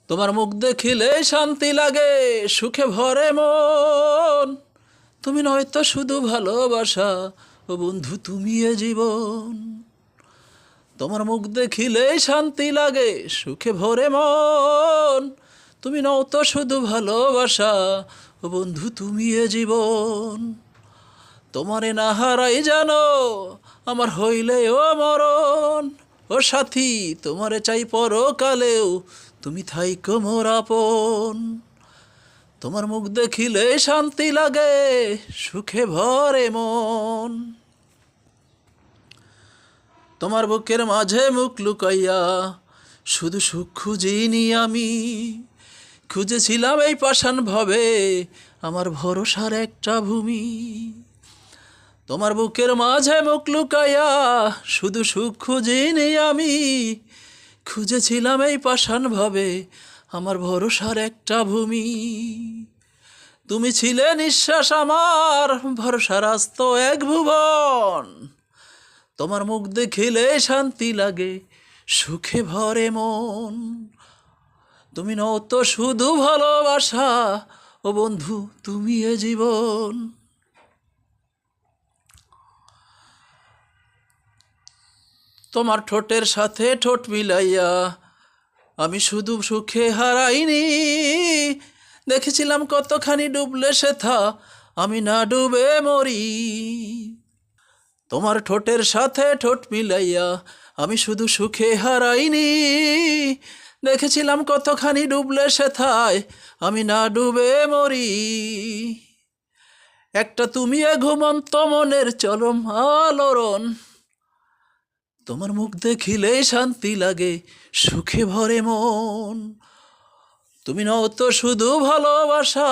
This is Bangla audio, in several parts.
তোমার মুখ দেখিলে শান্তি লাগে, সুখে ভরে মন। তুমি নয়তো শুধু ভালোবাসা, ও বন্ধু তুমি এ জীবন। তোমার মুখ দেখিলে শান্তি লাগে, সুখে ভরে মন। তুমি নয়তো শুধু ভালোবাসা, ও বন্ধু তুমি এ জীবন। তোমারে না হারাই জানো আমার হইলে ও মরণ। ও সাথী তোমারে চাই পরকালেও, তুমি থাইকো মোর আপন। তোমার মুখ দেখিলে শান্তি লাগে, সুখে ভরে মন। তোমার বুকের মাঝে মুখ লুকাইয়া শুধু সুখ খুঁজিনি আমি। খুঁজেছিলাম এই পাষাণ ভবে আমার ভরসার একটা ভূমি। তোমার বুকের মাঝে মুখ লুকাইয়া শুধু সুখ খুঁজিনি আমি। খুঁজেছিলাম এই পাষাণ ভাবে আমার ভরসার একটা ভূমি। তুমি ছিলে নিঃশ্বাস আমার, ভরসার আস্ত এক ভুবন। তোমার মুখ দেখিলে শান্তি লাগে, সুখে ভরে মন। তুমি নয়তো শুধু ভালোবাসা, ও বন্ধু তুমি এ জীবন। তোমার ঠোঁটের সাথে ঠোঁট মিলাইয়া আমি শুধু সুখে হারাইনি। দেখেছিলাম কতখানি ডুবলে সেথা আমি না ডুবে মরি। তোমার ঠোঁটের সাথে ঠোঁট মিলাইয়া আমি শুধু সুখে হারাইনি। দেখেছিলাম কতখানি ডুবলে সেথায় আমি না ডুবে মরি। একটা তুমি এ ঘুমন্ত মনের চরম আলোড়ন। তোমার মুখ দেখিলে শান্তি লাগে, সুখে ভরে মন। তুমি নয়তো শুধু ভালোবাসা,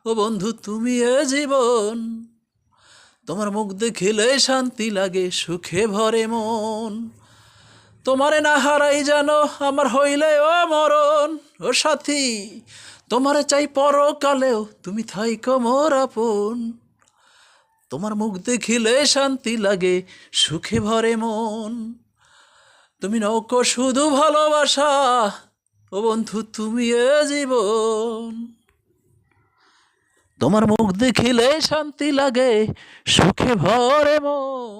ও বন্ধু তুমি এ জীবন। তোমার মুখ দেখিলে শান্তি লাগে, সুখে ভরে মন। তোমারে না হারাই জানো আমার হইলে ও মরণ। ও সাথী তোমারে চাই পরকালেও, তুমি থাইকো মোর আপন। তোমার মুখ দেখিলে শান্তি লাগে, সুখে ভরে মন। তুমি নৌকো শুধু ভালোবাসা, ও বন্ধু তুমি এ জীবন। তোমার মুখ দেখিলে শান্তি লাগে, সুখে ভরে মন।